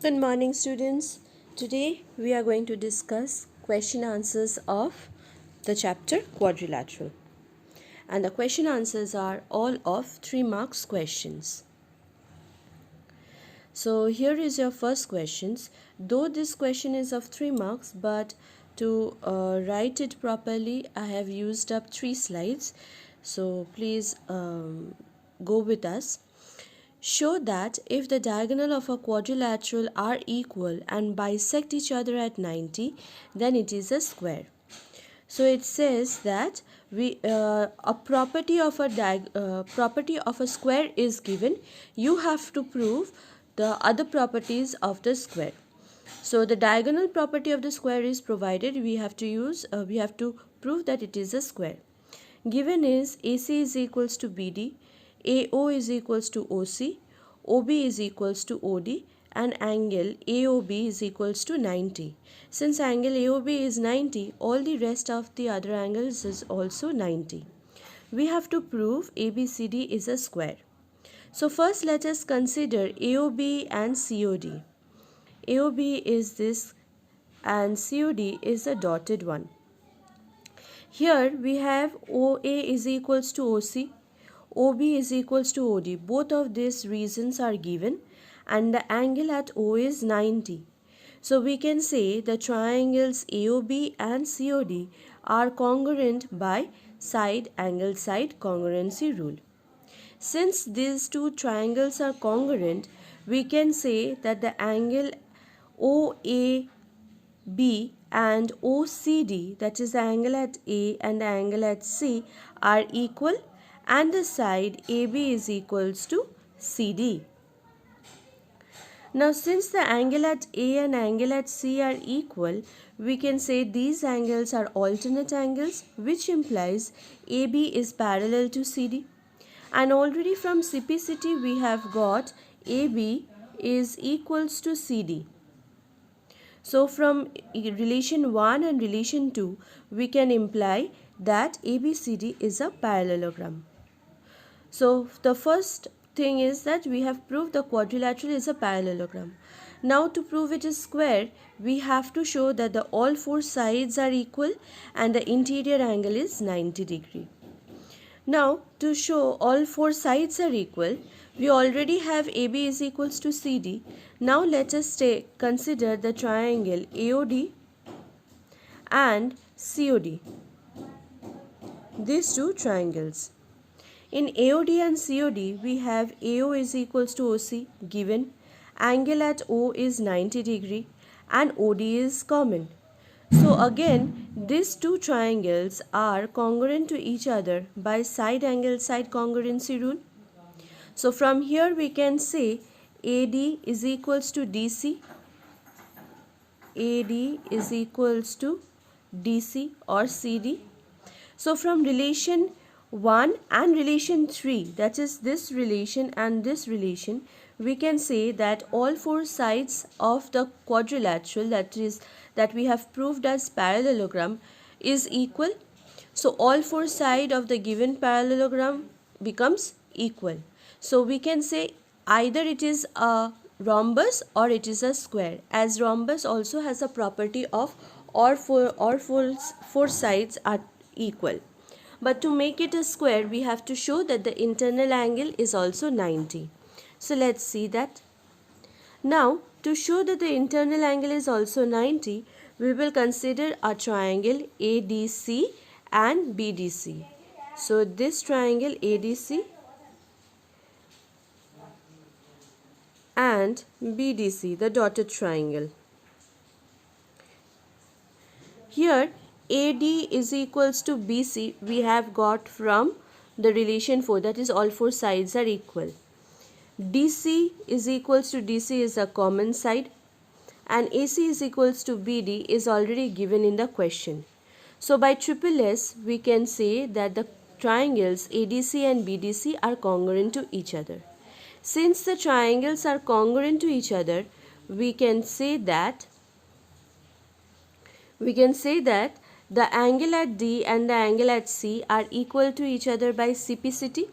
Good morning, students. Today we are going to discuss question answers of the chapter quadrilateral. And the question answers are all of 3 marks questions. So here is your first questions. Though this question is of 3 marks, but to write it properly, I have used up 3 slides. So please go with us. Show that if the diagonal of a quadrilateral are equal and bisect each other at 90, then it is a square. So it says that a property of a square is given. You have to prove the other properties of the square. So the diagonal property of the square is provided. We have to prove that it is a square. Given is AC is equals to BD, AO is equals to OC, OB is equals to OD, and angle AOB is equals to 90. Since angle AOB is 90, all the rest of the other angles is also 90. We have to prove ABCD is a square. So first let us consider AOB and COD. AOB is this and COD is a dotted one. Here we have OA is equals to OC, OB is equals to OD. Both of these reasons are given and the angle at O is 90. So we can say the triangles AOB and COD are congruent by side angle side congruency rule. Since these two triangles are congruent, we can say that the angle OAB and OCD, that is the angle at A and the angle at C, are equal and the side AB is equals to CD. Now since the angle at A and angle at C are equal, we can say these angles are alternate angles, which implies AB is parallel to CD. And already from simplicity we have got AB is equals to CD. So from relation 1 and relation 2, we can imply that ABCD is a parallelogram. So the first thing is that we have proved the quadrilateral is a parallelogram. Now to prove it is square, we have to show that all 4 sides are equal and the interior angle is 90 degree. Now to show all 4 sides are equal, we already have AB is equals to CD. Now let us consider the triangle AOD and COD. These two triangles. In AOD and COD, we have AO is equals to OC given, angle at O is 90 degree and OD is common. So again, these two triangles are congruent to each other by side angle side congruency rule. So from here we can say AD is equals to DC, AD is equals to DC or CD. So from relation 1 and relation 3, that is this relation and this relation, we can say that all 4 sides of the quadrilateral, that we have proved as parallelogram, is equal. So all 4 sides of the given parallelogram becomes equal. So we can say either it is a rhombus or it is a square, as rhombus also has a property of all four sides are equal. But to make it a square, we have to show that the internal angle is also 90. So let's see that. Now, to show that the internal angle is also 90, we will consider a triangle ADC and BDC. So this triangle ADC and BDC, the dotted triangle. Here AD is equals to BC we have got from the relation 4, that is all 4 sides are equal. DC is equals to DC is a common side and AC is equals to BD is already given in the question. So by triple S we can say that the triangles ADC and BDC are congruent to each other. Since the triangles are congruent to each other, we can say that the angle at D and the angle at C are equal to each other by CPCT.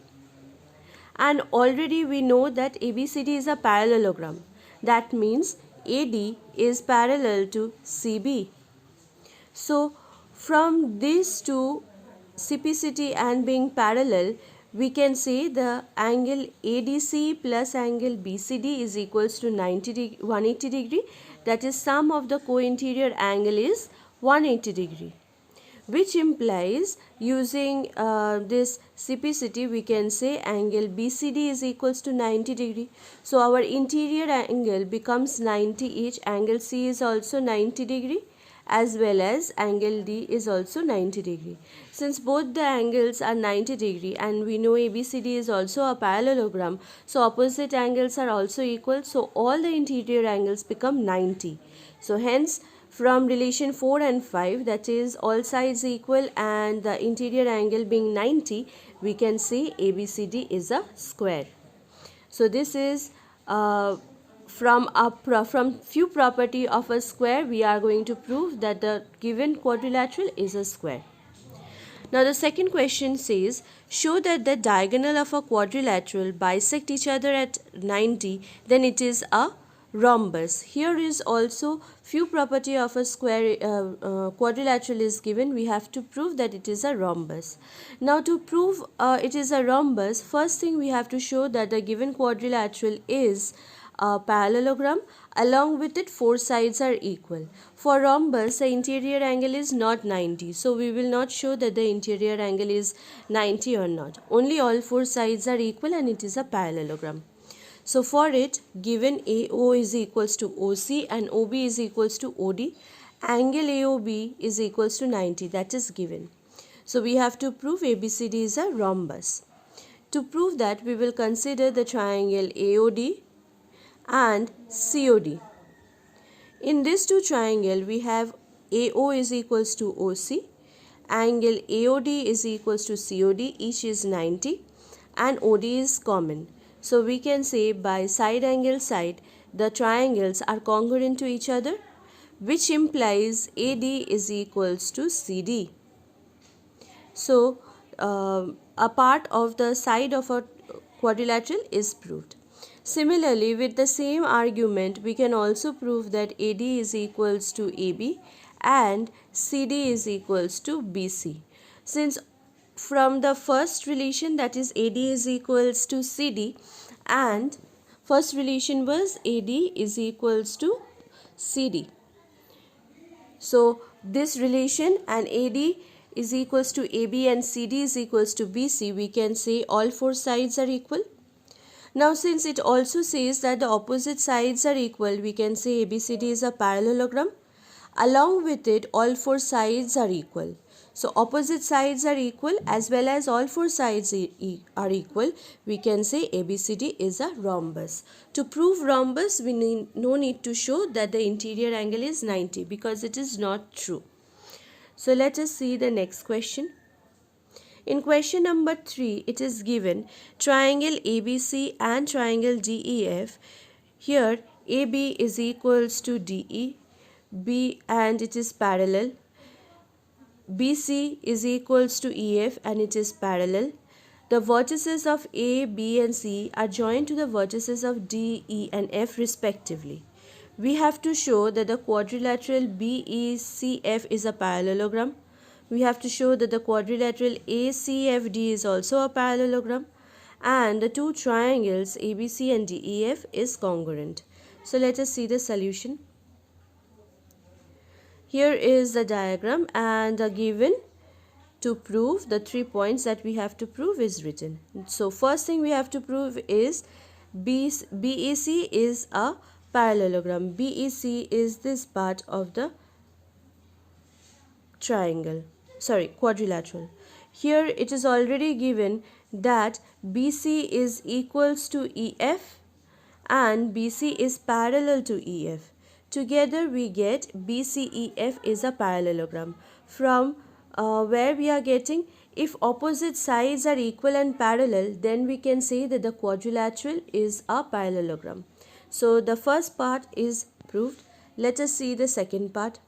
And already we know that ABCD is a parallelogram. That means AD is parallel to CB. So from these two, CPCT and being parallel, we can say the angle ADC plus angle BCD is equals to 180 degree. That is, sum of the co-interior angle is 180 degree, which implies using this CPCT we can say angle BCD is equals to 90 degree. So our interior angle becomes 90 each. Angle C is also 90 degree, as well as angle D is also 90 degree. Since both the angles are 90 degree and we know ABCD is also a parallelogram, so opposite angles are also equal, so all the interior angles become 90. So hence from relation 4 and 5, that is all sides equal and the interior angle being 90, we can say ABCD is a square. So this is from few property of a square, we are going to prove that the given quadrilateral is a square. Now the second question says, show that the diagonal of a quadrilateral bisect each other at 90, then it is a rhombus. Here is also few property of a square quadrilateral is given. We have to prove that it is a rhombus. Now to prove it is a rhombus, first thing we have to show that the given quadrilateral is a parallelogram. Along with it, four sides are equal. For rhombus, the interior angle is not 90, so we will not show that the interior angle is 90 or not. Only all four sides are equal and it is a parallelogram. So for it, given AO is equals to OC and OB is equals to OD, angle AOB is equals to 90, that is given. So we have to prove ABCD is a rhombus. To prove that, we will consider the triangle AOD and COD. In this two triangle, we have AO is equals to OC, angle AOD is equals to COD, each is 90 and OD is common. So we can say by side angle side, the triangles are congruent to each other, which implies AD is equals to CD. So a part of the side of a quadrilateral is proved. Similarly, with the same argument, we can also prove that AD is equals to AB and CD is equals to BC. Since from the first relation, that is AD is equals to CD, and first relation was AD is equals to CD. So this relation and AD is equals to AB and CD is equals to BC, we can say all four sides are equal. Now since it also says that the opposite sides are equal, we can say ABCD is a parallelogram. Along with it, all four sides are equal. So opposite sides are equal as well as all four sides are equal. We can say ABCD is a rhombus. To prove rhombus, we no need to show that the interior angle is 90 because it is not true. So let us see the next question. In question number 3, it is given triangle ABC and triangle DEF. Here AB is equals to DE, B and it is parallel. BC is equals to EF and it is parallel. The vertices of A, B and C are joined to the vertices of D, E and F respectively. We have to show that the quadrilateral BECF is a parallelogram. We have to show that the quadrilateral ACFD is also a parallelogram, and the two triangles ABC and DEF is congruent. So let us see the solution. Here is the diagram and the given to prove the 3 points that we have to prove is written. So first thing we have to prove is BAC is a parallelogram. BEC is this part of the quadrilateral. Here it is already given that BC is equals to EF and BC is parallel to EF. Together we get BCEF is a parallelogram. From where we are getting, if opposite sides are equal and parallel, then we can say that the quadrilateral is a parallelogram. So the first part is proved. Let us see the second part.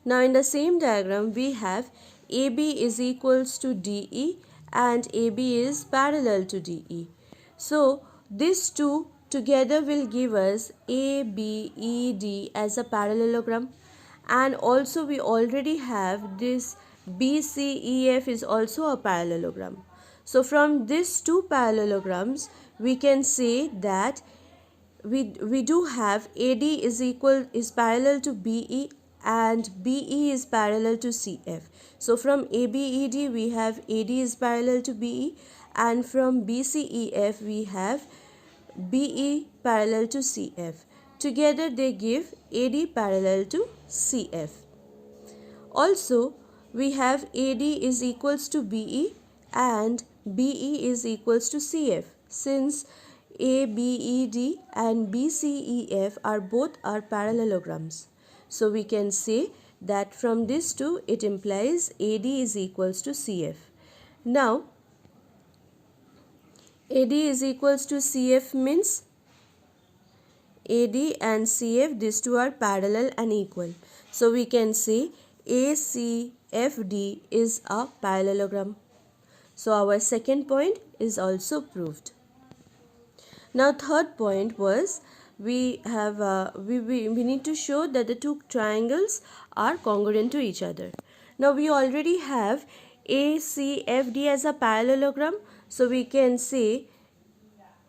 Now in the same diagram, we have AB is equals to DE and AB is parallel to DE. So these two together will give us ABED as a parallelogram, and also we already have this BCEF is also a parallelogram. So from these two parallelograms we can say that we do have AD is parallel to BE and BE is parallel to CF. So from ABED we have AD is parallel to BE, and from BCEF we have BE parallel to CF. Together they give AD parallel to CF. Also, we have AD is equals to BE and BE is equals to CF, since ABED and BCEF are both our parallelograms. So we can say that from these two it implies AD is equals to CF. Now AD is equals to CF means AD and CF, these two are parallel and equal. So we can say ACFD is a parallelogram. So our second point is also proved. Now third point was we need to show that the two triangles are congruent to each other. Now we already have ACFD as a parallelogram, so we can say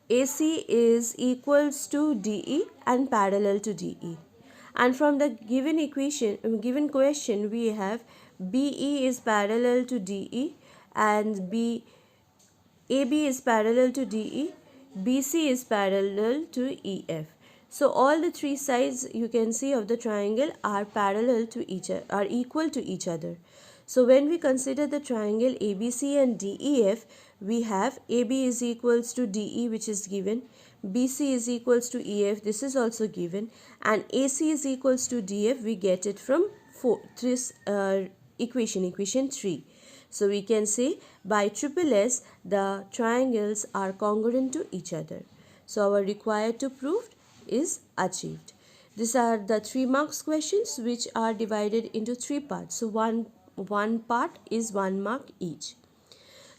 AC is equals to DE and parallel to DE. And from the given question we have BE is parallel to DE and AB is parallel to DE, BC is parallel to EF. So all the three sides you can see of the triangle are parallel to each other, are equal to each other. So when we consider the triangle ABC and DEF, we have AB is equals to DE, which is given, BC is equals to EF, this is also given, and AC is equals to DF, we get it from this equation 3. So we can say by triple S the triangles are congruent to each other. So our required to prove is achieved. These are the 3 marks questions which are divided into 3 parts. So one part is 1 mark each.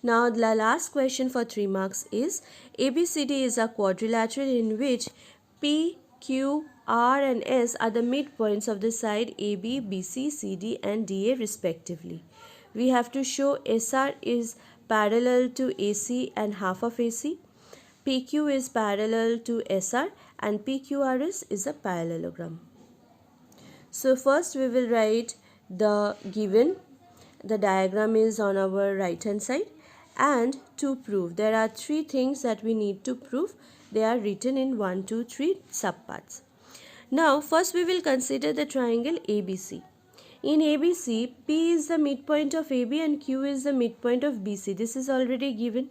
Now the last question for 3 marks is ABCD is a quadrilateral in which P, Q, R and S are the midpoints of the side AB, BC, CD and DA respectively. We have to show SR is parallel to AC and half of AC, PQ is parallel to SR and PQRS is a parallelogram. So first we will write the given. The diagram is on our right hand side, and to prove there are 3 things that we need to prove. They are written in 1, 2, 3 subparts. Now first we will consider the triangle ABC. In ABC, P is the midpoint of AB and Q is the midpoint of BC. This is already given.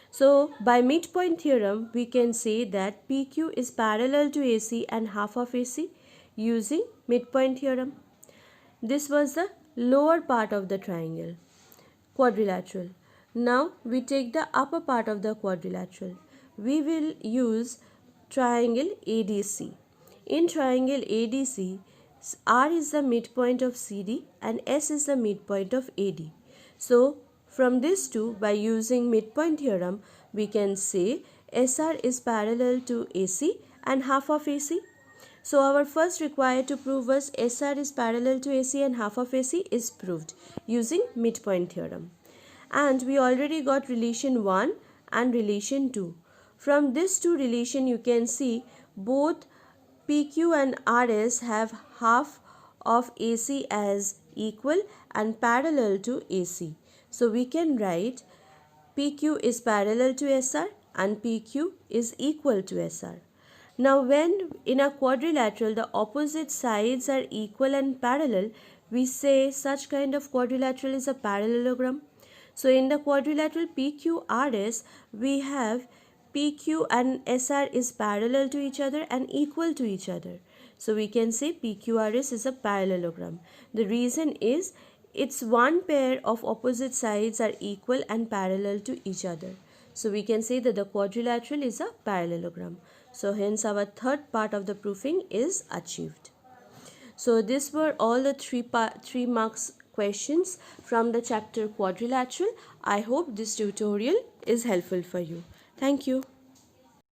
So by midpoint theorem, we can say that PQ is parallel to AC and half of AC using midpoint theorem. This was the lower part of the triangle, quadrilateral. Now we take the upper part of the quadrilateral. We will use triangle ADC. In triangle ADC, R is the midpoint of CD and S is the midpoint of AD. So from these two, by using midpoint theorem, we can say SR is parallel to AC and half of AC. So our first required to prove was SR is parallel to AC and half of AC is proved using midpoint theorem. And we already got relation 1 and relation 2. From this two relation you can see both PQ and RS have half of AC as equal and parallel to AC. So we can write PQ is parallel to SR and PQ is equal to SR. Now when in a quadrilateral the opposite sides are equal and parallel, we say such kind of quadrilateral is a parallelogram. So in the quadrilateral PQRS, we have PQ and SR is parallel to each other and equal to each other. So we can say PQRS is a parallelogram. The reason is its one pair of opposite sides are equal and parallel to each other. So we can say that the quadrilateral is a parallelogram. So hence our third part of the proofing is achieved. So these were all the 3 marks questions from the chapter quadrilateral. I hope this tutorial is helpful for you. Thank you.